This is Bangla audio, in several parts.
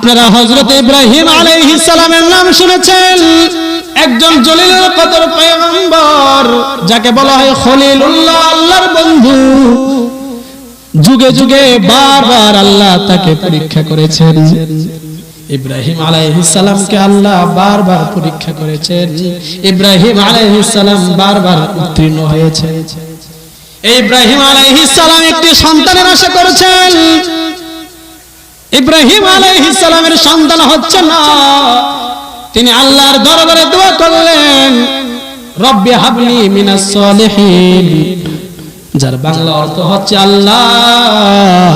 আপনারা হযরত ইব্রাহিম আলাইহিস সালামের নাম শুনেছেন, একজন জলিলুল কদর পয়গম্বর, যাকে বলা হয় খলিলুল্লাহ, আল্লাহর বন্ধু। যুগে যুগে বারবার আল্লাহ তাকে পরীক্ষা করেছেন। ইব্রাহিম আলাইহিস সালামকে আল্লাহ বারবার পরীক্ষা করেছেন। ইব্রাহিম আলাইহিস সালাম বারবার উত্তীর্ণ হয়েছেন। ইব্রাহিম আলাইহিস সালাম একটি সন্তানের আশা করেছেন। ইব্রাহিম আলাইহিস সালামের সন্তান হচ্ছে না। তিনি আল্লাহর দরবারে দোয়া করলেন, রব্বি হাবলি মিনাস সলিহিন, যার বাংলা অর্থ হচ্ছে আল্লাহ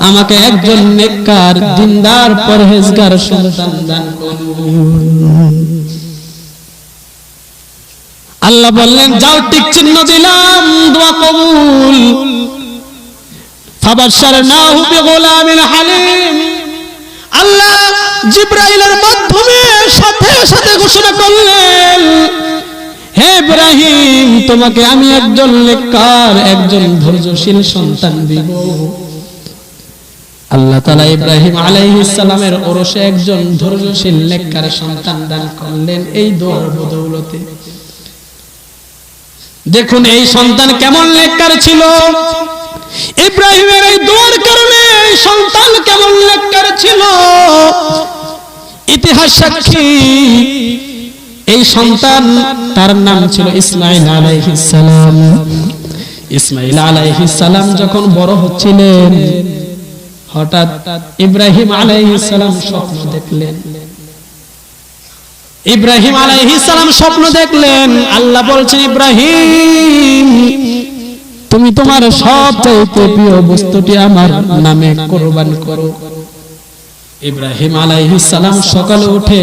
আমাকে একজন নেককার, দিনদার, পরহেজগার সন্তান দান করুন। আল্লাহ বললেন, যাও, টিক চিহ্ন দিলাম, দোয়া কবুল। ফাবাশশারনাহু বিগুলামিন হালিম। আল্লাহ জিবরাইলের মাধ্যমে সাথে সাথে ঘোষণা করলেন, হে ইব্রাহিম, তোমাকে আমি একজন নেককার, একজন ধৈর্যশীল সন্তান দিব। আল্লাহ তাআলা ইব্রাহিম আলাইহিস সালামের ওরসে একজন ধৈর্যশীল নেককার সন্তান দান করলেন এই দোয়ার বদৌলতে। দেখুন এই সন্তান কেমন নেককার ছিল। ইব্রাহিমের এই দোয়ার কারণে এই সন্তান কেমন নেককার ছিল, ইতিহাস সাক্ষী। এই সন্তান, তার নাম ছিল ইসমাঈল আলাইহিস সালাম। ইসমাঈল আলাইহিস সালাম যখন বড় হচ্ছিলেন, হঠাৎ ইব্রাহিম আলাইহিস সালাম স্বপ্ন দেখলেন। ইব্রাহিম আলাইহিস সালাম স্বপ্ন দেখলেন, আল্লাহ বলছেন, ইব্রাহিম, তুমি তোমার সবচেয়ে প্রিয় বস্তুটি আমার নামে কুরবান করো। ইব্রাহিম আলাইহিস সালাম সকালে উঠে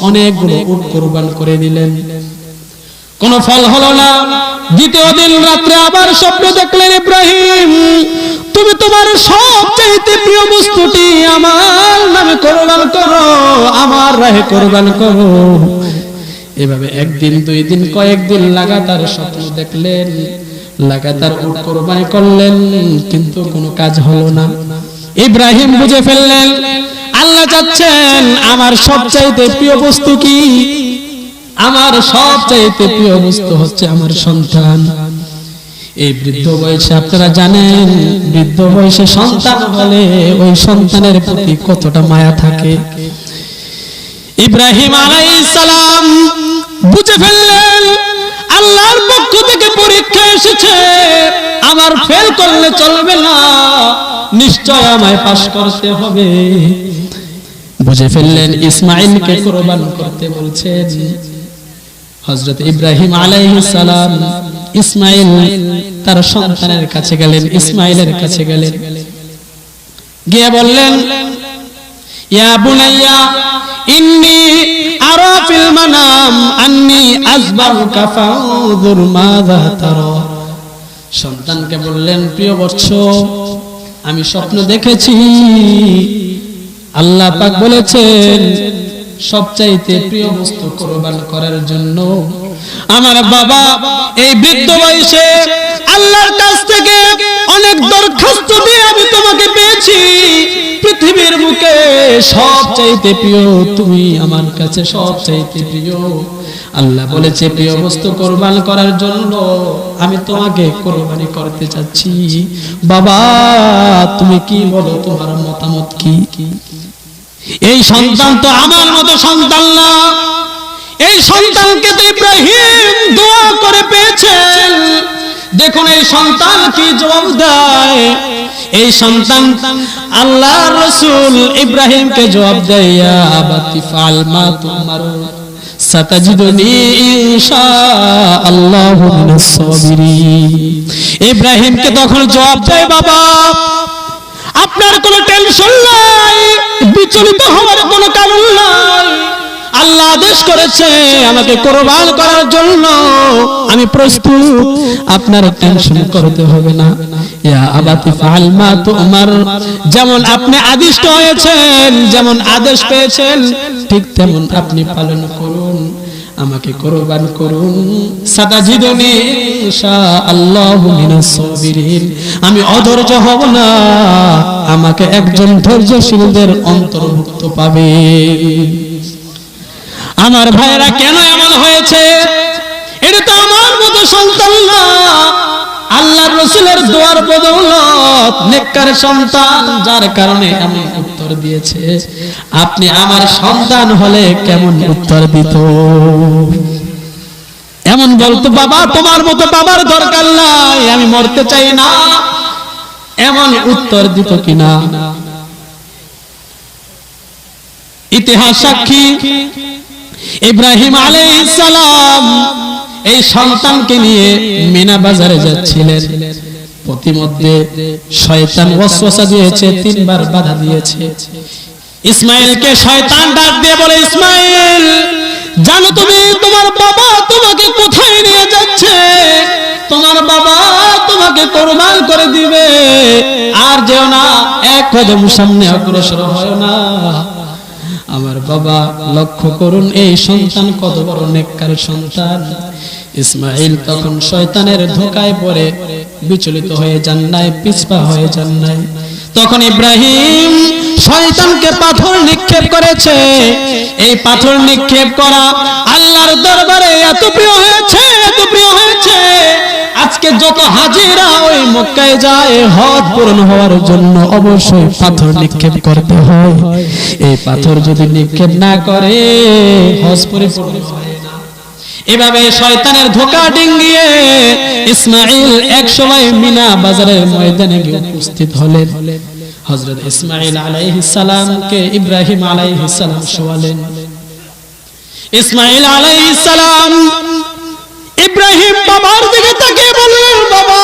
অনেকগুলো উট কুরবান করে দিলেন। কোনো ফল হলো না। দ্বিতীয় দিন রাত্রে আবার স্বপ্ন দেখলেন, ইব্রাহিম, তুমি তোমার সবচেয়ে প্রিয় বস্তুটি আমার নামে কুরবান করো, আমার রাহে কুরবান করো। এভাবে একদিন, দুই দিন, কয়েকদিন লাগাতার স্বপ্ন দেখলেন, লাগাতার উট কুরবানি করলেন, কিন্তু কোনো কাজ হলো না। ইব্রাহিম বুঝে ফেললেন, আল্লাহ চাচ্ছেন আমার সবচাইতে প্রিয় বস্তু কি? আমার সবচাইতে প্রিয় বস্তু হচ্ছে আমার সন্তান। এই বৃদ্ধ বয়সে, আপনারা জানেন, বৃদ্ধ বয়সে সন্তান হলে ওই সন্তানের প্রতি কতটা মায়া থাকে। ইব্রাহিম আলাইহিস সালাম বুঝে ফেললেন, আল্লাহর পক্ষ থেকে পরীক্ষা এসেছে, আমার ফেল করলে চলবে না, নিশ্চয় আমায় পাস করতে হবে। বুঝে ফেললেন ইসমাঈলকে কুরবান করতে বলছেন। হযরত ইব্রাহিম আলাইহিস সালাম ইসমাঈল তার সন্তানের কাছে গেলেন, ইসমাঈলের কাছে গেলেন, গিয়ে বললেন, ইয়া বুনাইয়া ইন্নী আরা ফিল মানাম আন্নী আযবাহুকা ফানজুর মাযা তারা। সন্তানকে বললেন, প্রিয় বৎস, আমি স্বপ্ন দেখেছি, আল্লাহ পাক বলেছেন সবচাইতে প্রিয় বস্তু কুরবান করার জন্য। আমার বাবা এই বৃদ্ধ বয়সে আল্লাহর কাছ থেকে অনেক দরখাস্ত দিয়ে আমি তোমাকে পেয়েছি। পৃথিবীর বুকে সবচাইতে প্রিয় তুমি, আমার কাছে সবচাইতে প্রিয়। আল্লাহ বলেছে প্রিয় বস্তু কুরবান করার জন্য আমি তোমাকে কুরবানি করতে চাচ্ছি। বাবা, তুমি কি বলো, তোমার মতামত কি? এই সন্তান তো আমার মতো সন্তান না। এই সন্তানকে তো ইব্রাহিম দোয়া করে পেয়েছেন। দেখুন এই সন্তান কি জবাব দেয়। এই সন্তান আল্লাহর রাসূল ইব্রাহিমকে জবাব দেয়, ইয়া আবাতি ফাল মা তুমার সাতাজিদুনি ইনশাআল্লাহু মিনাস সাবিরিন। ইব্রাহিমকে তখন জবাব দেয়, বাবা, আপনার কোনো টেনশন নাই, বিচলিত হওয়ার কোনো কারণ নাই। আল্লাহ আদেশ করেছে আমাকে কুরবান করার জন্য, আমি প্রস্তুত, আপনার টেনশন করতে হবে না। ইয়া আবাতি ফাল মা তুমার, যেমন আপনি আদিষ্ট হয়েছেন, যেমন আদেশ পেয়েছেন, ঠিক তেমন আপনি পালন করুন। আমাকে কুরবান করুন, সাতাজিদুনি ইনশাআল্লাহু মিনাস সাবিরিন, আমি অধৈর্য হব না, আমাকে একজন ধৈর্যশীলদের অন্তর্ভুক্ত পাবে। আমার ভাইরা কেন এমন হয়েছে? এটা তো আমার মতো সন্তান না, আল্লাহর রাসূলের দোয়ার বদৌলত নেককার সন্তান, যার কারণে আমি উত্তর দিয়েছে। আপনি আমার সন্তান হলে কেমন উত্তর দিত? এমন বলতো, বাবা তোমার মতো বাবার দরকার নাই, আমি মরতে চাই না, এমন উত্তর দিত কিনা? ইতিহাস সাক্ষী, ইব্রাহিম আলাইহিস সালাম এই সন্তানকে নিয়ে মিনা বাজারে যাচ্ছিলেন। প্রতিমধ্যে শয়তান ওয়াসওয়াসা দিয়েছে, তিনবার বাধা দিয়েছে। ইসমাঈলকে শয়তান ডাক দিয়ে বলে, ইসমাঈল জানো তুমি তোমার বাবা তোমাকে কোথায় নিয়ে যাচ্ছে? তোমার বাবা তোমাকে কুরবান করে দিবে, আর যেও না, এক কদম সামনে অগ্রসর হয় না। আমার বাবা লক্ষ্য করুন এই সন্তান কত বড় নেককার সন্তান। ইসমাঈল তখন শয়তানের ধোঁকায় পড়ে বিচলিত হয়ে যান নাই, পিছপা হয়ে যান নাই। তখন ইব্রাহিম শয়তানকে পাথর নিক্ষেপ করেছে। এই পাথর নিক্ষেপ করা আল্লাহর দরবারে এত প্রিয় হয়েছে, এত প্রিয় হয়েছে, আজকে যত হাজিরা ওই মক্কায় যায় হজ পূরণ হওয়ার জন্য অবশ্যই পাথর নিক্ষেপ করতে হয়। এই পাথর যদি নিক্ষেপ না করে হজ পরিপূর্ণ হয় না। এভাবে শয়তানের ধোঁকা ডিঙ্গিয়ে ইসমাঈল এক সময় মিনা বাজারের ময়দানে গিয়ে উপস্থিত হলেন। হযরত ইসমাঈল আলাইহিস সালামকে ইব্রাহিম আলাইহিস সালাম শোয়ালেন। ইসমাঈল আলাইহিস সালাম ইব্রাহিম বাবার দিকে তাকিয়ে বললেন, বাবা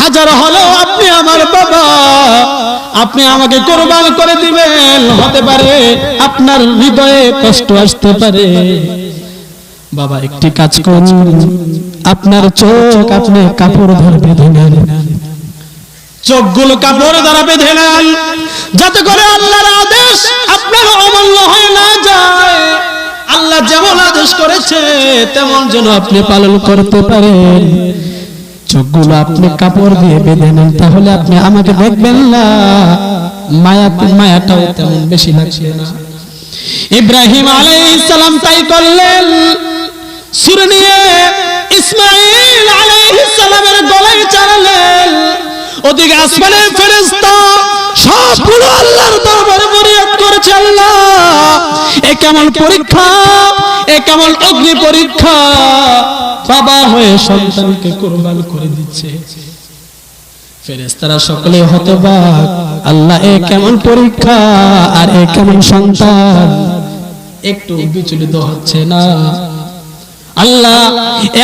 হাজার হলো আপনি আমার বাবা, আপনি আমাকে কুরবান করে দিবেন, হতে পারে আপনার হৃদয়ে কষ্ট আসতে পারে। বাবা একটি কাজ করুন, আপনার চোখ আপনি কাপড় ধরে বেঁধে নেন, চোখগুলো কাপড় দ্বারা বেঁধে নেন, যাতে করে আল্লাহর আদেশ আপনার অমান্য হয়ে না যায়। আল্লাহ যেমন আদেশ করেছে তেমন যেন আপনি পালন করতে পারেন। চোখগুলো আপনি কাপড় দিয়ে বেঁধে নেন, তাহলে আপনি আমাকে দেখবেন না, মায়াটাও তেমন বেশি লাগছে না। ইব্রাহিম আলাইহিস সালাম তাই করলেন। ছুরি নিয়ে ইসমাঈল আলাইহিস সালামের গলায় চালালেন। ওদিকে আসমানের ফেরেশতা সবগুলো আল্লাহর দরবারে ফরিয়াদ করেছে, আল্লাহ এ কেমন পরীক্ষা, এ কেমন অগ্নি পরীক্ষা, বাবা হয়ে সন্তানকে কুরবান করে দিচ্ছে। ফেরেশতারা সকলে হতবাক, আল্লাহ এ কেমন পরীক্ষা আর এ কেমন সন্তান, একটু বিচলিত হচ্ছে না। আল্লাহ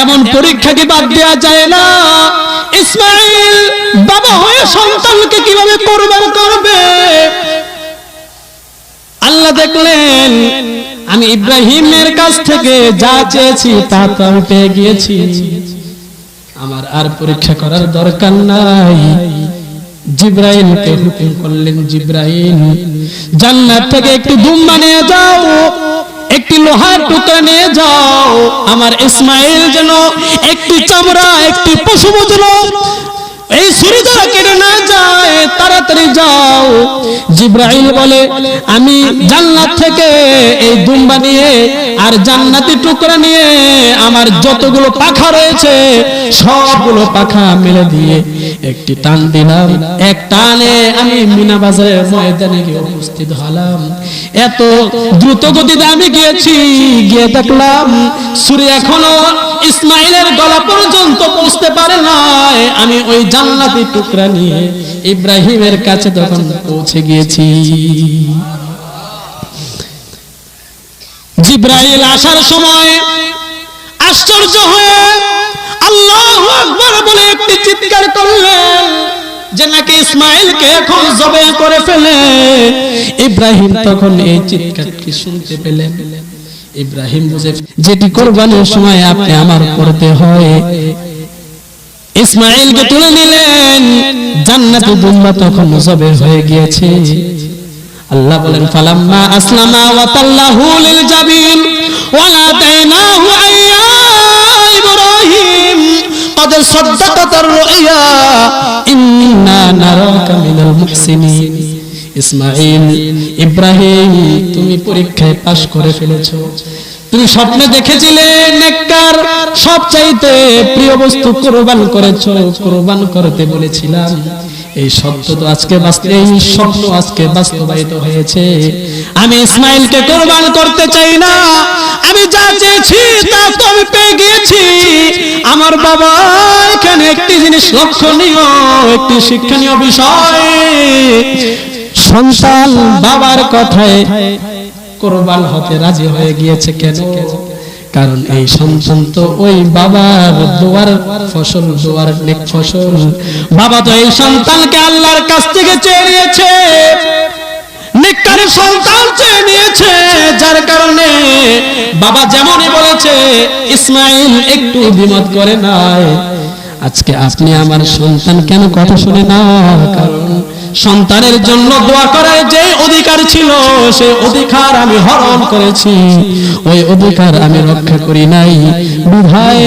এমন পরীক্ষা কি বাদ দেওয়া যায় না? ইসমাঈল বাবা হয়ে সন্তানকে কিভাবে কুরবান করবে? আল্লাহ দেখলেন আমি ইব্রাহিমের কাছ থেকে যা চেয়েছি তা তো আমি পেয়ে গিয়েছি, আমার আর পরীক্ষা করার দরকার নাই। জিবরাইলকে হুকুম করলেন, জিবরাইল জান্নাত থেকে একটি দুম্বা নিয়ে যাও, একটি লোহার টুকরা নিয়ে যাও, আমার ইসমাঈল যেন একটি চামড়া, একটি পশু যেন এই ছুরি দ্বারা কেটে না যায়, তাড়াতাড়ি যাও। জিবরাইল বলে আমি জান্নাত থেকে এই দুম্বা নিয়ে আর জান্নাতি টুকরা নিয়ে আমার যতগুলো পাখা রয়েছে সবগুলো পাখা মেলে দিয়ে একটি টান দিলাম, এক টানে আমি মিনা বাজারের ময়দানে গিয়ে উপস্থিত হলাম। এত দ্রুত গতিতে আমি গিয়েছি, গিয়ে দেখলাম ছুরি এখনো ইসমাঈলের গলা পর্যন্ত পৌঁছতে পারে নাই। আমি ওই জান্নাতি টুকরা নিয়ে ইব্রাহিমের কাছে তখন পৌঁছে গিয়েছি। জিবরাইল আসার সময় আশ্চর্য হয়ে আল্লাহু আকবার বলে একটি চিৎকার করলেন যে নাকি ইসমাঈলকে এখন জবে করে ফেলে। ইব্রাহিম তখন এই চিৎকারটি শুনতে পেলেন। ইব্রাহিম বুঝে যেটি কুরবানির সময় আপনি আমার করতে হয়। ইসমাঈলকে তুলে নিলেন, জান্নাতি দুম্বা তখন জবে হয়ে গিয়েছে। আল্লাহ বলেন ফালাম্মা আসলামা ওয়া তাল্লাহু লিল জাবিন ওয়া লাদাইনাহু আইয়া ইব্রাহিম قد صدقت الرؤيا إنا نراك من المحسنين ইসমাঈল ইব্রাহিম তুমি পরীক্ষায় পাশ করে ফেলেছো তুমি স্বপ্নে দেখেছিলে নেককার সবচাইতে প্রিয় বস্তু কুরবান করেছো কুরবান করতে বলেছিলাম এই সত্য তো আজকে এই স্বপ্ন আজকে বাস্তবায়িত হয়েছে আমি ইসমাঈলকে কুরবান করতে চাই না আমি যা চেয়েছি তা তো আমি পেয়ে গিয়েছি আমার বাবা এখানে একটি জিনিস লক্ষণীয় একটি শিক্ষণীয় বিষয় সন্তান বাবার কথায় কুরবান হতে রাজি হয়ে গিয়েছে কেন কারণ এই সন্তান তো ওই বাবার দোয়ার ফসল দোয়ার নেক ফসল বাবা তো এই সন্তানকে আল্লাহর কাছ থেকে চেয়ে নিয়েছে নেককার সন্তান চেয়ে নিয়েছে যার কারণে বাবা যেমনই বলেছে ইসমাঈল একটু দ্বিমত করে নাই আজকে আপনি আমার সন্তান কেন কথা শুনে না কারণ সন্তানের জন্য দোয়া করার যে অধিকার ছিল সেই অধিকার আমি হরণ করেছি ওই অধিকার আমি রক্ষা করি নাই বিধায়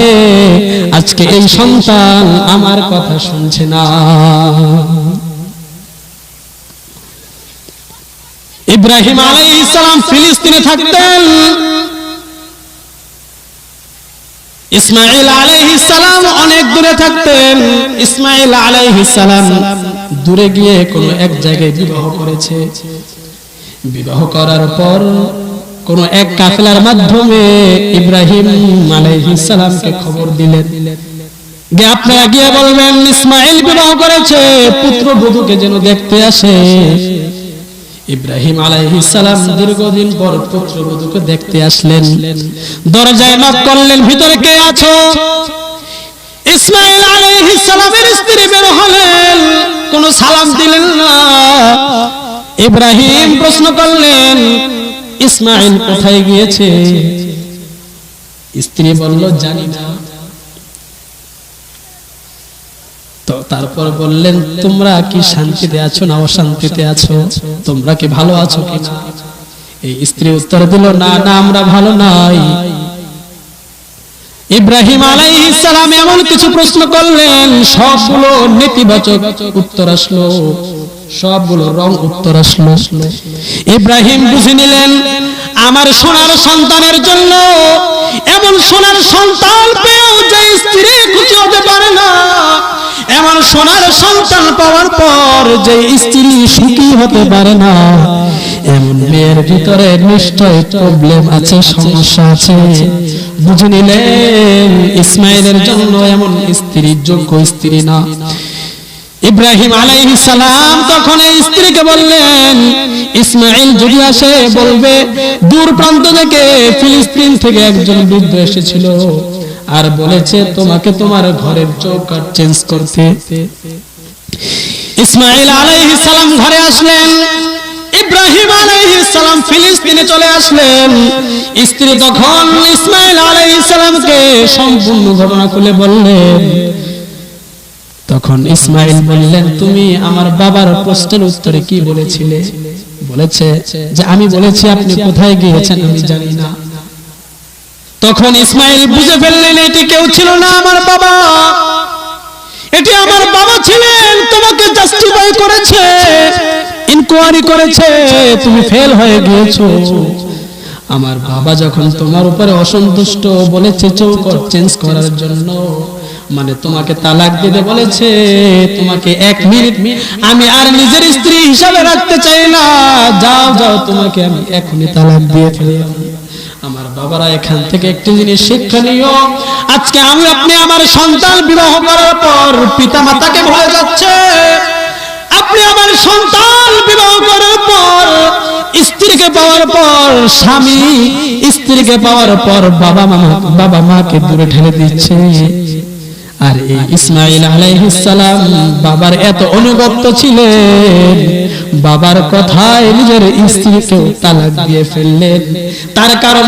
আজকে এই সন্তান আমার কথা শুনছে না ইব্রাহিম আলাইহিস সালাম ফিলিস্তিনে থাকতেন ইসমাঈল আলাইহিস সালাম অনেক দূরে থাকতেন ইসমাঈল আলাইহিস সালাম দূরে গিয়ে কোন এক জায়গায় বিবাহ করেছে বিবাহ করার পর কোন এক কাফেলার মাধ্যমে ইব্রাহিম আলাইহিস সালামকে খবর দিলেন যে আপনারা গিয়ে বলবেন ইসমাঈল বিবাহ করেছে পুত্রবধূকে যেন দেখতে আসে ইব্রাহিম আলাইহিস সালাম দীর্ঘদিন পর পুত্রবধূকে দেখতে আসলেন দরজায় নক করলেন ভিতরে কে আছো ইসমাঈল আলাইহিস সালামের স্ত্রী বের হলেন কোনো সালাম দিলেন না ইব্রাহিম প্রশ্ন করলেন ইসমাঈল কোথায় গিয়েছে স্ত্রী বলল জানি না তো তারপর বললেন তোমরা কি শান্তিতে আছো না অশান্তিতে আছো তোমরা কি ভালো আছো কিনা এই স্ত্রী উত্তর দিল না না আমরা ভালো নাই ইব্রাহিম আলাইহিস সালাম এমন কিছু প্রশ্ন করলেন সবগুলো নেতিবাচক উত্তর আসলো সবগুলো রং উত্তর আসলো ইব্রাহিম বুঝে নিলেন আমার সোনার সন্তানের জন্য এমন সোনার সন্তান পেয়েও যে স্ত্রী খুশি হতে পারে না এমন সোনার সন্তান পাওয়ার পর যে স্ত্রী সুখী হতে পারে না এমন মেয়ের ভিতরে নিশ্চয় প্রবলেম আছে সমস্যা আছে বুঝে নিলেন ইসমাঈলের জন্য এমন স্ত্রী যোগ্য স্ত্রী না ইব্রাহিম আলাইহিস সালাম তখন এই স্ত্রীকে বললেন ইসমাঈল যদি আসে বলবে দূর প্রান্ত থেকে ফিলিস্তিন থেকে একজন বৃদ্ধ এসেছিল আর বলেছে তোমাকে তোমার ঘরের চৌকাঠ চেঞ্জ করতে ইসমাঈল আলাইহিস সালাম ঘরে আসলেন ইব্রাহিম আলাইহিস সালাম ফিলিস্তিনে চলে আসলেন স্ত্রী তখন ইসমাঈল আলাইহিস সালামকে সম্পূর্ণ ঘটনা খুলে বললেন তখন ইসমাঈল বললেন তুমি আমার বাবার প্রশ্নের উত্তরে কি বলেছিলে বলেছে যে আমি বলেছি আপনি কোথায় গিয়েছেন আমি জানি না তখন ইসমাঈল বুঝে ফেললেন এটি কেউ ছিল না আমার বাবা এটি আমার বাবা ছিলেন তোমাকে জাস্টিফাই করেছে ইনকোয়ারি করেছে তুমি ফেল হয়ে গিয়েছো আমার বাবা যখন তোমার উপরে অসন্তুষ্ট বলেছে চৌকাঠ চেঞ্জ করার জন্য মানে তোমাকে তালাক দিতে বলেছে তোমাকে 1 মিনিট আমি আর নিজের স্ত্রী হিসাবে রাখতে চাই না যাও যাও তোমাকে আমি এখনই তালাক দিয়ে ফেললাম আমার বাবারা এখান থেকে একটি জিনিস শিক্ষণীয় আজকে আমি আপনি আমার সন্তান বিবাহ করার পর পিতামাতাকে ভুলে যাচ্ছে আপনি আমার সন্তান বিবাহ করার পর স্ত্রীকে পাওয়ার পর স্বামী স্ত্রীকে পাওয়ার পর বাবা মাকে দূরে ঠেলে দিচ্ছে আর এই ইসমাঈল আলাইহিস সালাম বাবার এত অনুগত ছিলেন বাবার কথায় নিজের স্ত্রীকে তালাক দিয়ে ফেললেন তার কারণ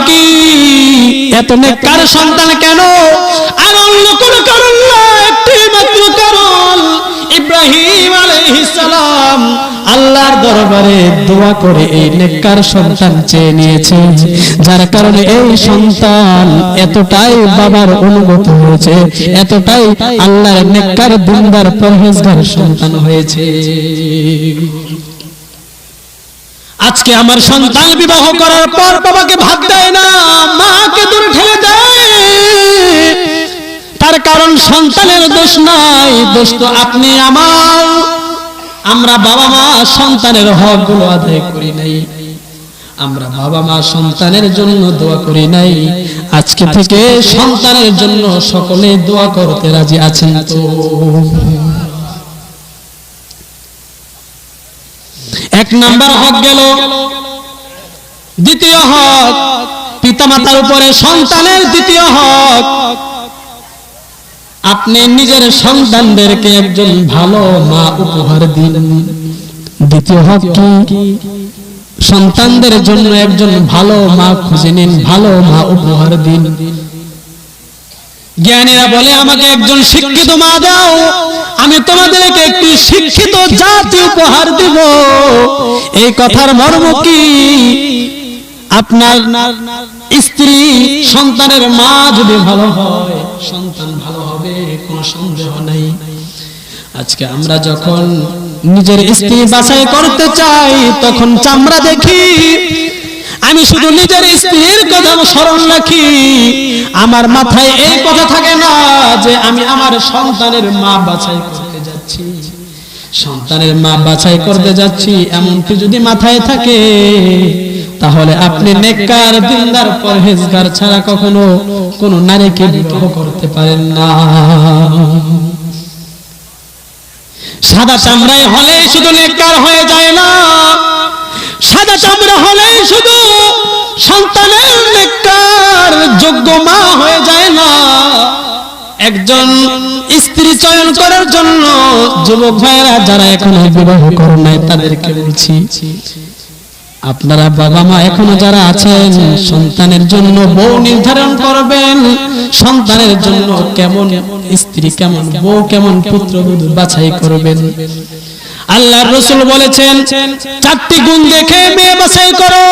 কি এত নেককার সন্তান কেন আর অন্য কোনো কারণ না একটি মাত্র কারণ ইব্রাহিম আলাইহিস সালাম আল্লাহর দরবারে দোয়া করে এই নেককার সন্তান চেয়ে নিয়েছে, যার কারণে এই সন্তান এতটাই বাবার অনুগত হয়েছে, এতটাই আল্লাহর নেককার দিনদার পরহেজগার সন্তান হয়েছে। আজকে আমার সন্তান বিবাহ করার পর বাবাকে ভাত দেয় না, মাকে দূরে ঠেলে দেয়, তার কারণ সন্তানের দোষ নাই, দোষ তো আপনি আমার। আমরা বাবা মা সন্তানের হকগুলো আদায় করি নাই, আমরা বাবা মা সন্তানের জন্য দোয়া করি নাই। আজকে থেকে সন্তানের জন্য সকলে দোয়া করতে রাজি আছেন তো? এক নাম্বার হক গেল। দ্বিতীয় হক পিতামাতার উপরে সন্তানের দ্বিতীয় হক, আপনি নিজের সন্তানদেরকে একজন ভালো মা উপহার দিন। দ্বিতীয় হক কি? সন্তানদের জন্য একজন ভালো মা খুঁজে নিন, ভালো মা উপহার দিন। জ্ঞানীরা বলে আমাকে একজন শিক্ষিত মা দাও, আমি তোমাদেরকে একটি শিক্ষিত জাতি উপহার দিব। এই কথার মর্ম কি? আপনার স্ত্রী সন্তানের মা যদি ভালো হয়, সন্তান ভালো হবে, কোনো সন্দেহ নাই। আজকে আমরা যখন নিজের স্ত্রী বাছাই করতে চাই তখন চামড়া দেখি। আমি শুধু নিজের স্ত্রীর কথা স্মরণ রাখি, আমার মাথায় এই কথা থাকে না যে আমি আমার সন্তানের মা বাছাই করতে যাচ্ছি, সন্তানের মা বাছাই করতে যাচ্ছি। এমনকি যদি মাথায় থাকে তাহলে আপনি নেককার দিনদার পরহেজগার ছাড়া কখনো কোন নারীকে বিবাহ করতে পারেন না। সাদা চামড়ায় হলে শুধু নেককার হয়ে যায় না, সাদা চামড়া হলে শুধু সন্তানের নেককার যোগ্য মা হয়ে যায় না। একজন স্ত্রী চয়ন করার জন্য যুবক ভাইরা যারা এখনো বিবাহ করেন নাই তাদেরকে বলছি, আপনারা বাবা মা এখনো যারা আছেন সন্তানের জন্য বউ নির্ধারণ করবেন, সন্তানের জন্য কেমন স্ত্রী, কেমন বউ, কেমন পুত্রবধূ বাছাই করবেন। আল্লাহর রাসূল বলেছেন চারটি গুণ দেখে মেয়ে বাছাই করো।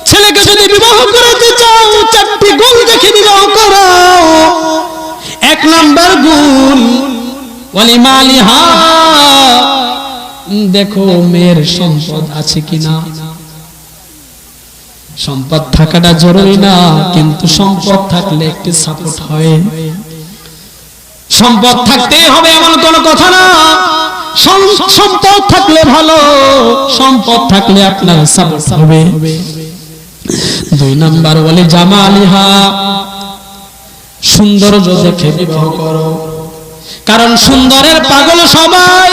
ছেলেকে যদি বিবাহ করতে চাও চারটি গুণ দেখে বিবাহ করো। এক নাম্বার গুণ ওয়ালিমালিহা, দেখো মেয়ের সম্পদ আছে কিনা। সম্পদ থাকাটা জরুরি না, কিন্তু সম্পদ থাকলে একটি সাপোর্ট হয়। সম্পদ থাকতেই হবে এমন কোন কথা না, সম্পদ থাকলে ভালো, সম্পদ থাকলে আপনার সাপোর্ট হবে। দুই নাম্বার বলে জামালিহা, সৌন্দর্য দেখে বিবাহ করো। কারণ সুন্দরের পাগল সবাই,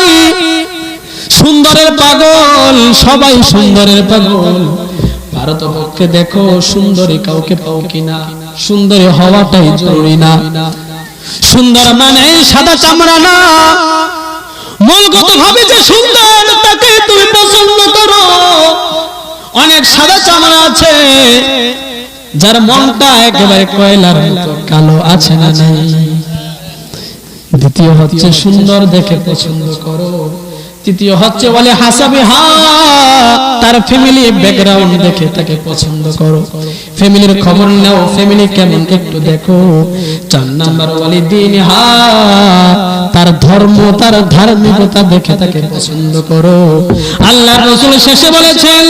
সুন্দরের পাগল সবাই, সুন্দরের পাগল। ভারতবর্ষে দেখো সুন্দরী কাউকে পাও কিনা, সুন্দরী হওয়াটাই জরুরি না। সুন্দর মানে সাদা চামড়া না, মূলগত ভাবে যে সুন্দর তাকে তুমি পছন্দ করো। অনেক সাদা চামড়া আছে যার মনটা একেবারে কয়লার মতো কালো, আছে না নাই? দ্বিতীয় হচ্ছে সুন্দর দেখে পছন্দ করো। তৃতীয় হচ্ছে বলে হাসাবিহা, তার ফ্যামিলি ব্যাকগ্রাউন্ড দেখে তাকে পছন্দ করো, ফ্যামিলির খবর নাও, ফ্যামিলি কেমন একটু দেখো। চার নাম্বার বলে দিনহা, তার ধর্ম, তার ধার্মিকতা দেখে তাকে পছন্দ করো। আল্লাহর রাসূল শেষে বলেছেন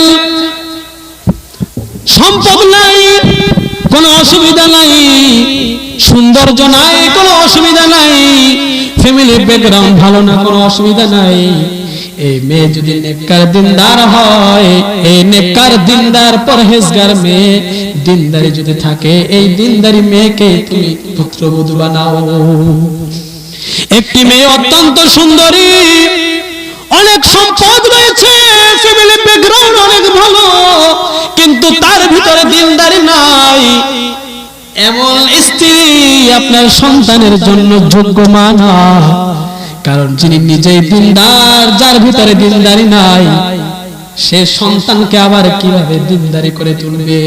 সম্পদ নাই কোনো অসুবিধা নাই, সৌন্দর্য নাই কোনো অসুবিধা নাই, ফ্যামিলি ব্যাকগ্রাউন্ড ভালো না কোনো অসুবিধা নাই। এই মেয়ে যদি নেককার দিনদার হয়, এই নেককার দিনদার পরহেজগার মেয়ে দিনদারি যদি থাকে, এই দিনদারি মেয়েকে তুমি পুত্রবধূ বানাও। একটি মেয়ে অত্যন্ত সুন্দরী, অনেক সম্পদ রয়েছে, ফ্যামিলি ব্যাকগ্রাউন্ড অনেক ভালো, কিন্তু তার ভিতরে দিনদারি নাই, এমন স্ত্রী আপনার সন্তানের জন্য যোগ্য মা না। কারণ যিনি নিজেই দিনদার, যার ভিতরে দিনদারি নাই, সে সন্তানকে আবার কিভাবে দিনদারি করে তুলবে?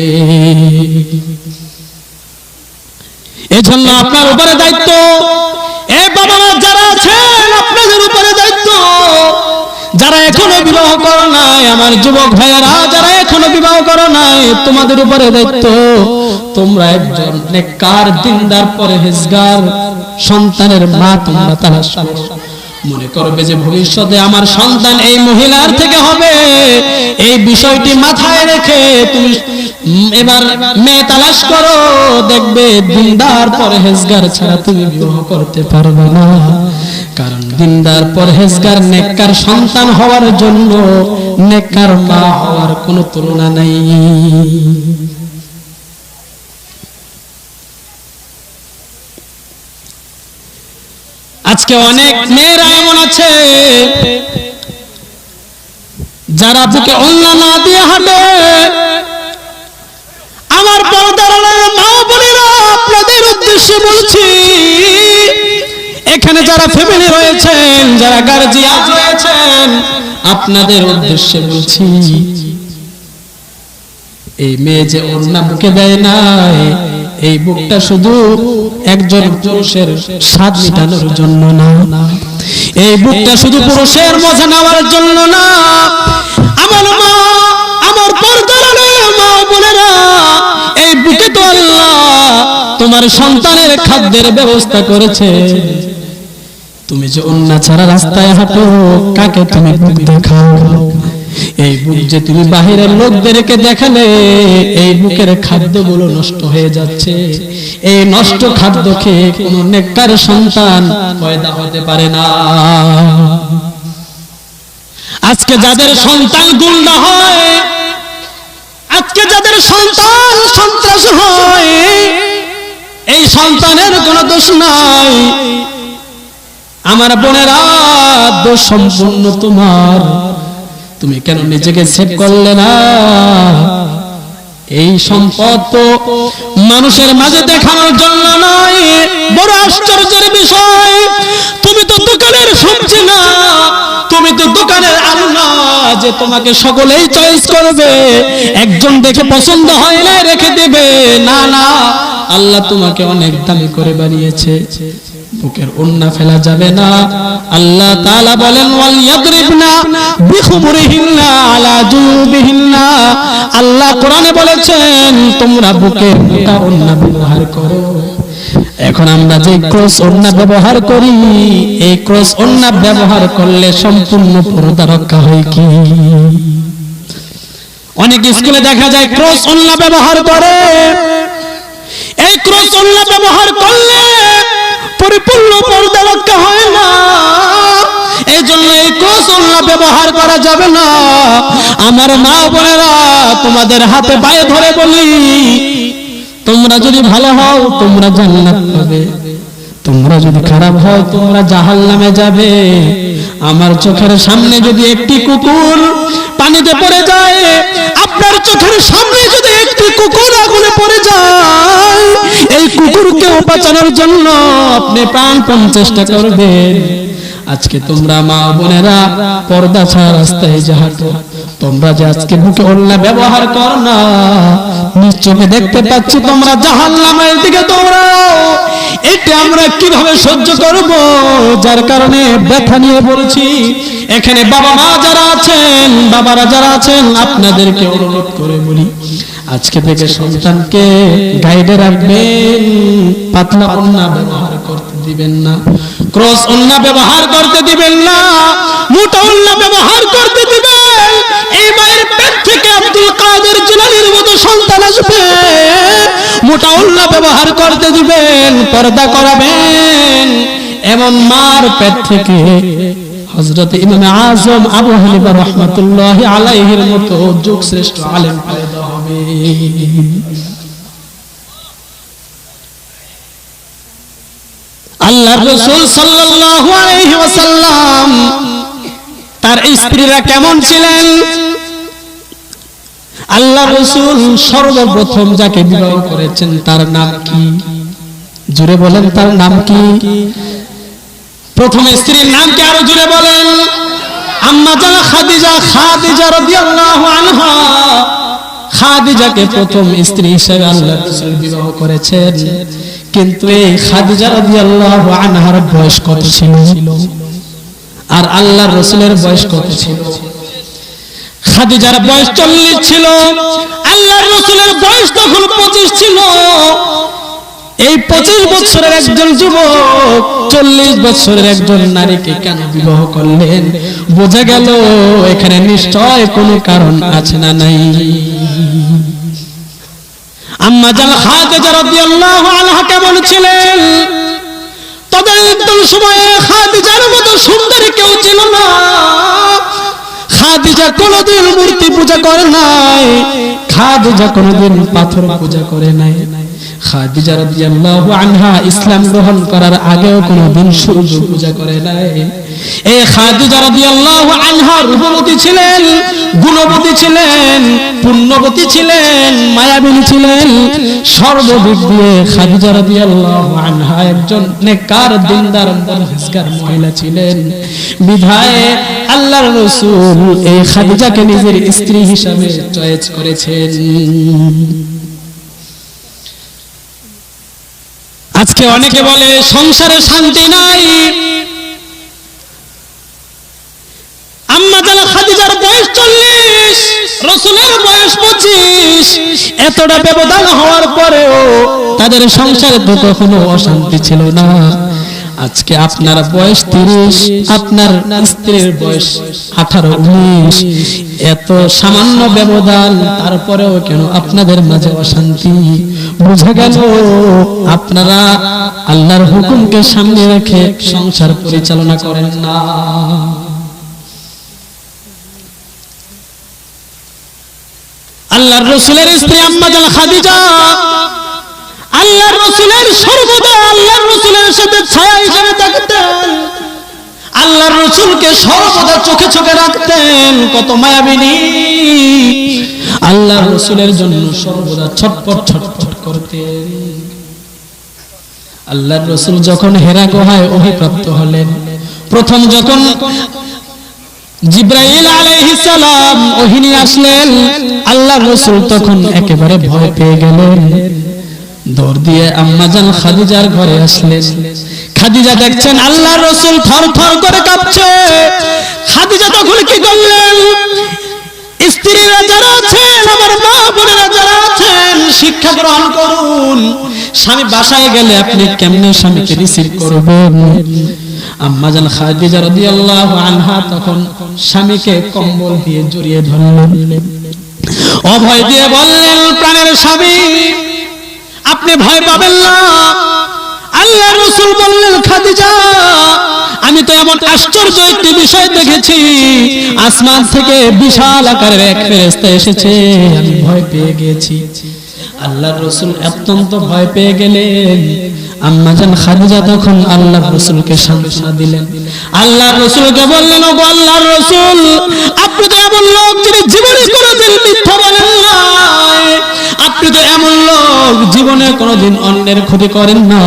এজন্য আপনার উপরে দায়িত্ব, এ বাবা মা যারা আছেন আপনাদের উপরে দায়িত্ব, যারা যারা এখনো বিবাহ করো নাই, আমার যুবক ভাইয়েরা যারা এখনো বিবাহ করো নাই, তোমাদের উপরে দায়িত্ব, তোমরা একজন নেককার দিনদার পরহেজগার সন্তানের মা তোমরা তালাশ করো। মনে করবে যে ভবিষ্যতে আমার সন্তান এই মহিলার থেকে হবে, এই বিষয়টি মাথায় রেখে তুমি এবার মেয়ে তালাশ করো। দেখবে দিনদার পরহেজগার ছাড়া তুমি বিবাহ করতে পারবে না। কারণ দিনদার পরহেজগার নেককার সন্তান হওয়ার জন্য নেককার মা হওয়ার কোনো তুলনা নেই। আজকে অনেক মেয়েরা এমন আছে যারা বুকে ওড়না না দিয়ে হাঁটে। আমার পর্দার মা বোনেরা, আপনাদের উদ্দেশ্যে বলছি, এখানে যারা ফ্যামিলি রয়েছেন, যারা গার্জিয়ান রয়েছেন, আপনাদের উদ্দেশ্যে বলছি, এই মেয়ে যে ওড়না বুকে দেয় নাই, এই বুকটা শুধু একজন পুরুষের স্বাদ মেটানোর জন্য না, এই বুকটা শুধু পুরুষের মজা নেওয়ার জন্য না। আমার মা, আমার পর্দার মা বোনেরা, এই বুকে তো আল্লাহ তোমার সন্তানের খাদ্যের ব্যবস্থা করেছে। তুমি যে ওড়না ছাড়া রাস্তায় হাঁটো, কাকে তুমি বুক দেখাও? এই বুক যে তুমি বাহিরের লোকদেরকে দেখালে, এই বুকের খাদ্যগুলো নষ্ট হয়ে যাচ্ছে। এই নষ্ট খাদ্য খেয়ে কোন নেককার সন্তান পয়দা হতে পারে না। আজকে যাদের সন্তান গুন্ডা হয়, আজকে যাদের সন্তান সন্ত্রাস হয়, এই সন্তানের কোনো দোষ নাই। আমার বোনেরা, দোষ সম্পূর্ণ তোমার। তুমি কেন নিজেকে সেভ করলে না? এই সম্পদ তো মানুষের মাঝে দেখানোর জন্য নয়। বড় আশ্চর্যের বিষয়, তুমি তো দোকানের সবজি না, তুমি তো দোকানের আলু না যে তোমাকে সকলেই চয়েস করবে, একজন দেখে পছন্দ হয় না রেখে দেবে। না না, আল্লাহ তোমাকে অনেক দামি করে বানিয়েছে। বুকের ওড়না ফেলা যাবে না। আল্লাহ তাআলা বলেন, ওয়াল ইয়াদরিবনা বিখুমুরিহিন্না আলা জুবিহিন্না। আল্লাহ কোরআনে বলেছেন, তোমরা বুকের মোটা ওড়না ব্যবহার করো। এখন আমরা যে ক্রস ওড়না ব্যবহার করি, এই ক্রস ওড়না ব্যবহার করলে সম্পূর্ণ পর্দা রক্ষা হয় কি? অনেক স্কুলে দেখা যায় ক্রস ওড়না ব্যবহার করে। এই ক্রস ওড়না ব্যবহার করলে পরিপূর্ণ পর্দা রক্ষা হয় না। এই জন্য এই ক্রস ওড়না ব্যবহার করা যাবে না। আমার মা বোনেরা, তোমাদের হাতে পায়ে ধরে বলি, তোমরা যদি ভালো হও তোমরা জান্নাত পাবে, তোমরা যদি খারাপ হও তোমরা জাহান্নামে যাবে। আমার চোখের সামনে যদি একটি কুকুর পানিতে পড়ে যায়, আপনার চোখের সামনে যদি একটি কুকুর আগুনে পড়ে যায়, এই কুকুরকে বাঁচানোর জন্য আপনি প্রাণপণ চেষ্টা করবেন। আজকে তোমরা মা বোনেরা পর্দা ছাড়া রাস্তায় যে হাঁটো, তোমরা যে আজকে বুকে ওড়না ব্যবহার করো না, নিজ চোখে দেখতে পাচ্ছি তোমরা জাহান্নামের দিকে দৌড়াও। এটা আমরা কিভাবে সহ্য করব? যার কারণে ব্যথা নিয়ে বলছি, এখানে বাবা মা যারা আছেন, বাবারা যারা আছেন, আপনাদেরকে অনুরোধ করে বলি, আজকে থেকে সন্তানকে গাইডে রাখবেন। পাতলা ওড়না ব্যবহার করতে দিবেন না, ক্রস ওড়না ব্যবহার করতে দিবেন না, মোটা ওড়না ব্যবহার করতে দিবেন। এই মায়ের পেট থেকে আব্দুল কাদের জিলানীর মতো সন্তান আসবে। মোটা ওড়না ব্যবহার করতে দিবেন, পর্দা করাবেন। এমন মার পেট থেকে হযরত ইমাম আযম আবু হানিফা রাহমাতুল্লাহি আলাইহির মতো যুগ শ্রেষ্ঠ আলেম পয়দা হবে। আল্লাহর রাসূল সাল্লাল্লাহু আলাইহি ওয়াসাল্লাম তার স্ত্রীরা কেমন ছিলেন? আল্লাহর রাসূল সর্বপ্রথম যাকে বিবাহ করেছেন তার নাম কি? জোরে বলেন, তার নাম কি? প্রথম স্ত্রীর নাম কি? আরো জোরে বলেন। আম্মা জান খাদিজা, খাদিজা রাদিয়াল্লাহু আনহা। খাদিজাকে প্রথম স্ত্রী হিসেবে আল্লাহর রাসূল বিবাহ করেছেন। কিন্তু এই খাদিজা রাদিয়াল্লাহু আনহার বয়স কত ছিল? আর আল্লাহর রাসূলের বয়স কত ছিল? খাদিজার বয়স 40 ছিল, আল্লাহর রাসূলের বয়স তখন 25 ছিল। এই 25 বছরের একজন যুবক 40 বছরের একজন নারীকে কেন বিবাহ করলেন? বোঝা গেল এখানে নিশ্চয় কোনো কারণ আছে না নাই। আম্মা জান খাদিজা রাদিয়াল্লাহু আনহা কেমন ছিলেন? তদানীন্তন সময়ে খাদিজার মতো সুন্দরী কেউ ছিল না। খাদিজা কোনদিন মূর্তি পূজা করে নাই, খাদিজা কোনদিন পাথর পূজা করে নাই। খাদিজা রাদিয়াল্লাহু আনহা ইসলাম গ্রহণ করার আগেও কোনদিন সূর্য পূজা করে নাই। এই খাদিজা রাদিয়াল্লাহু আনহা রূপবতী ছিলেন, গুণবতী ছিলেন, পুণ্যবতী ছিলেন, মায়াবিনী ছিলেন। সর্বদিক দিয়ে খাদিজা রাদিয়াল্লাহু আনহা একজন নেককার, দিনদার, পরহেজগার মহিলা ছিলেন। বিধায় আল্লাহর রাসূল এই খাদিজাকে নিজের স্ত্রী হিসেবে চয়েস করেছেন। আজকে অনেকে বলে সংসারে শান্তি নাই। আম্মা জান খাদিজার বয়স 40, রাসূলের বয়স 25। এতটা ব্যবধান হওয়ার পরেও তাদের সংসারে তো কখনো অশান্তি ছিল না। আজকে আপনার বয়স 30, আপনার স্ত্রীর বয়স 18-19, এত সামান্য ব্যবধান, তারপরেও কেন আপনাদের মাঝে অশান্তি? বুঝা গেল আপনারা আল্লাহর হুকুমকে সামনে রেখে সংসার পরিচালনা করেন না। আল্লাহর রাসূলের স্ত্রী আম্মা জান খাদিজা আল্লাহর রাসূলের সর্বদা আল্লাহর রাসূলের সাথে ছায়া হিসেবে থাকতেন, আল্লাহর রাসূলকে সর্বদা চোখে চোখে রাখতেন। কত মায়াবিনী! আল্লাহর রাসূলের জন্য সর্বদা ছটফট ছটফট করতেন। আল্লাহর রাসূল যখন হেরা গুহায় ওহীপ্রাপ্ত হলেন, প্রথম যখন জিবরাইল আলাইহিস সালাম ওহী নিয়ে আসলেন, আল্লাহর রাসূল তখন একেবারে ভয় পেয়ে গেলেন। দৌড় দিয়ে আম্মা জান খাদিজার ঘরে আসলেন। খাদিজা দেখছেন আল্লাহর রাসূল থরথর করে কাঁপছে। খাদিজা তখন কি করলেন? স্ত্রীরা যারা আছেন, আমার মা বোনেরা যারা আছেন, শিক্ষা গ্রহণ করুন। স্বামী বাসায় গেলে আপনি কেমনে স্বামীকে রিসিভ করবেন? আম্মা জান খাদিজা রাদিয়াল্লাহু আনহা তখন স্বামীকে কম্বল দিয়ে জড়িয়ে ধরলেন, অভয় দিয়ে বললেন, প্রাণের স্বামী, আপনি ভয় পাবেন না। আল্লাহর রাসূল বললেন, খাদিজা, আমি তো এমন আশ্চর্য একটি বিষয় দেখেছি, আসমান থেকে বিশাল আকারের এক ফেরেশতা এসেছে, আমি ভয় পেয়ে গেছি। আল্লাহর রাসূল অত্যন্ত ভয় পেয়ে গেলেন। আম্মা জান খাদিজা তখন আল্লাহর রাসূলকে সান্ত্বনা দিলেন। আল্লাহর রাসূলকে বললেন, ও আল্লাহর রাসূল, আপনি তো এমন লোক যিনি জীবনে কোনোদিন মিথ্যা বলেন না, আপনি তো এমন লোক জীবনে কোনোদিন অন্যের ক্ষতি করেন না,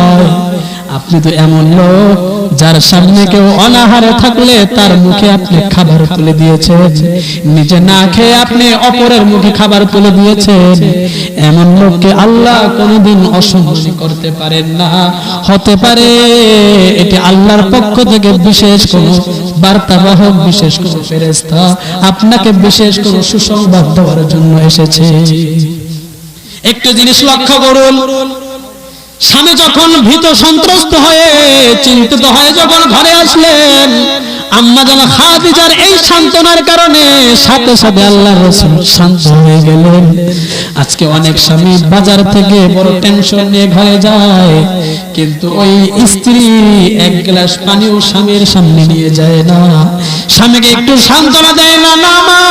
আপনি তো এমন লোক যার সামনে কেউ অনাহারে থাকলে তার মুখে আপনি খাবার তুলে দিয়েছেন, নিজে না খেয়ে আপনি অপরের মুখে খাবার তুলে দিয়েছেন। এমন লোককে আল্লাহ কোনোদিন অসম্মান করতে পারেন না। হতে পারে এটি আল্লাহর পক্ষ থেকে বিশেষ কোনো বার্তাবাহক, বিশেষ কোনো ফেরেশতা আপনাকে বিশেষ কোনো সুসংবাদ দেওয়ার জন্য এসেছে। একটু জিনিস লক্ষ্য করুন, স্বামী যখন ভীত সন্ত্রস্ত হয়ে চিন্তিত হয়ে যখন ঘরে আসলেন, আম্মা জান খাদিজার এই সান্ত্বনার কারণে সাথে সাথে আল্লাহর রাসূল শান্ত হয়ে গেলেন। আজকে অনেক স্বামী বাজার থেকে বড় টেনশন নিয়ে ঘরে যায়, কিন্তু ওই স্ত্রী এক গ্লাস পানিও স্বামীর সামনে নিয়ে যায় না, স্বামীকে একটু সান্ত্বনা দেয় না। না মা,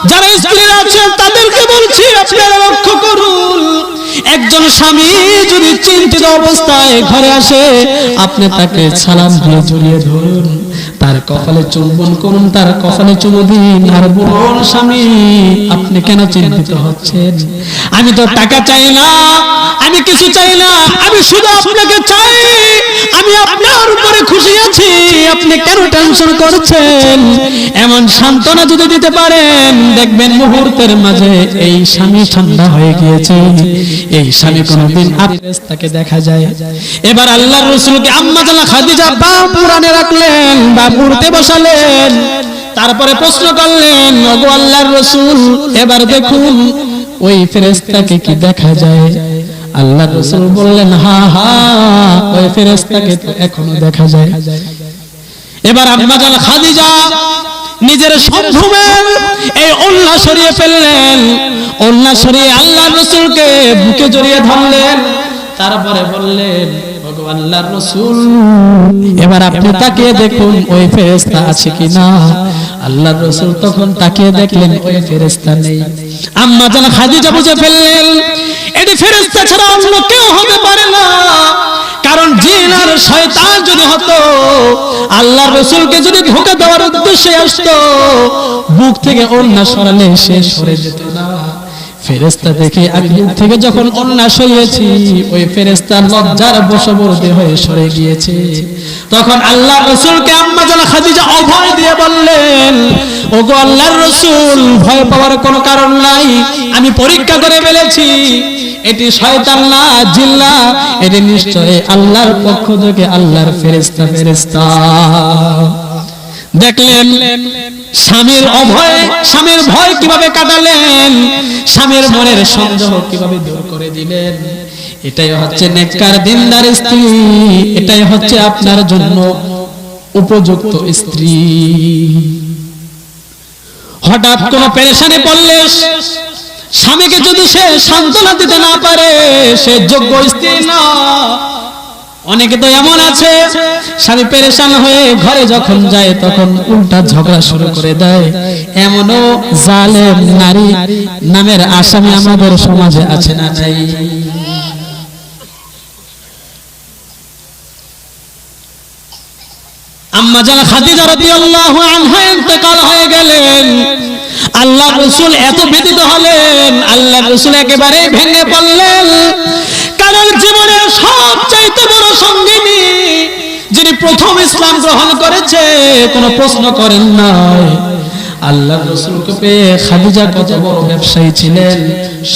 যারা স্ত্রীরা আছেন তাদেরকে বলছি, আপনারা লক্ষ্য করুন, একজন স্বামী যদি চিন্তিত অবস্থায় ঘরে আসে, আপনি তাকে সালাম দিয়ে জড়িয়ে ধরুন, তার কপালে চুম্বন করুন, তার কপালে চুমু দিন, আর বলুন, স্বামী, আপনি কেন চিন্তিত হচ্ছেন? আমি তো টাকা চাই না, আমি কিছু চাই না, আমি শুধু আপনাকে চাই, আমি আপনার উপরে খুশি আছি, আপনি কেন টেনশন করছেন? এমন সান্ত্বনা যদি দিতে পারেন, দেখবেন মুহূর্তের মাঝে এই স্বামী ঠান্ডা হয়ে গিয়েছে, এই স্বামী কোনদিন তাকে দেখা যায়। এবার আল্লাহর রাসূলকে আম্মা জান খাদিজা বাম পুরানে রাখলেন, বাম উড়তে বসালেন। তারপরে প্রশ্ন করলেন, ওগো আল্লাহর রাসূল, এবার দেখুন ওই ফেরেশতাকে কি দেখা যায়? আল্লাহর রাসূল বললেন, হ্যাঁ হ্যাঁ, ওই ফেরেশতাকে তো এখনো দেখা যায়। এবার আম্মা জান খাদিজা নিজের সম্ভ্রমের এই ওড়না সরিয়ে ফেললেন, ওড়না সরিয়ে আল্লাহর রাসূলকে বুকে জড়িয়ে ধরলেন। তারপরে বললেন, ওগো আল্লাহর রাসূল, এবার আপনি তাকিয়ে দেখুন ওই ফেরেশতা আছে কিনা। আল্লাহর রাসূল তখন তাকিয়ে দেখলেন ওই ফেরেশতা নেই। আম্মা জান খাদিজা বুঝে ফেললেন এটি ফেরেশতা ছাড়া অন্য কেউ হতে পারে না, কারণ জিন আর শয়তান যদি হতো, আল্লাহর রাসূলকে যদি ধোঁকা দেওয়ার উদ্দেশ্যে আসতো, বুক থেকে ওড়না সরালে সে সরে যেত না। ফেরেশতা দেখে আমি বুক থেকে যখন ওড়না সরিয়েছি, ওই ফেরেশতা লজ্জার বশবর্তী হয়ে সরে গিয়েছে। তখন আল্লাহর রাসূলকে আম্মা জান খাদিজা অভয় দিয়ে বললেন, ওগো আল্লাহর রাসূল, ভয় পাওয়ার কোনো কারণ নাই, আমি পরীক্ষা করে ফেলেছি, এটি শয়তান না, জিন না, এটি নিশ্চয়ই আল্লাহর পক্ষ থেকে আল্লাহর ফেরেশতা। দেখলেন স্বামীর অভয়, স্বামীর ভয় কিভাবে কাটালেন, স্বামীর মনের সন্দেহ কিভাবে দূর করে দিলেন। এটাই হচ্ছে নেককার দিনদার স্ত্রী, এটাই হচ্ছে আপনার জন্য উপযুক্ত স্ত্রী। হঠাৎ কোনো পেরেশানি পড়লে স্বামীকে যদি সে সান্ত্বনা দিতে না পারে, সে যোগ্য স্ত্রী না। অনেকে তো এমন আছে, স্বামী পেরেশান হয়ে ঘরে যখন যায় তখন উল্টা ঝগড়া শুরু করে দেয়। এমনও জালেম নারী নামের আসামি আমাদের সমাজে আছে না নাই? আম্মা জান খাদিজা রাদিয়াল্লাহু আনহা ইন্তেকাল হয়ে গেলেন। আল্লাহর রাসূল এত ব্যথিত হলেন, আল্লাহর রাসূল একেবারে ভেঙে পড়লেন। কারণ জীবনের সবচাইতে বড় সঙ্গিনী, যিনি প্রথম ইসলাম গ্রহণ করেছে, কোনো প্রশ্ন করেন নাই। আল্লাহর রাসূলকে পেয়ে খাদিজা কত বড় ব্যবসায়ী ছিলেন,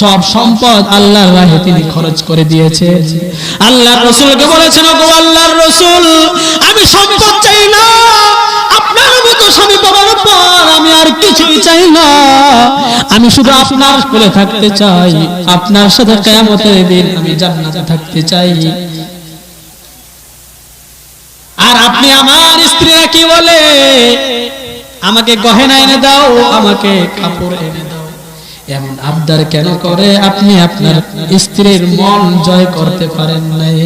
সব সম্পদ আল্লাহর রাহে তিনি খরচ করে দিয়েছেন। আল্লাহর রাসূলকে বলেছেন, ওগো আল্লাহর রাসূল, আমি সম্পদ চাই না, আপনার মতো স্বামী পাওয়ার পর আমি আর কিছুই চাই না, আমি শুধু আপনার কোলে থাকতে চাই, আপনার সাথে কিয়ামতের দিন আমি জান্নাতে থাকতে চাই। আর আপনি আমার স্ত্রীরা কি বলে, আমাকে গয়না এনে দাও, আমাকে কাপড় এনে দাও, এমন আবদার কেন করে? আপনি আপনার স্ত্রীর মন জয় করতে পারেন নাই।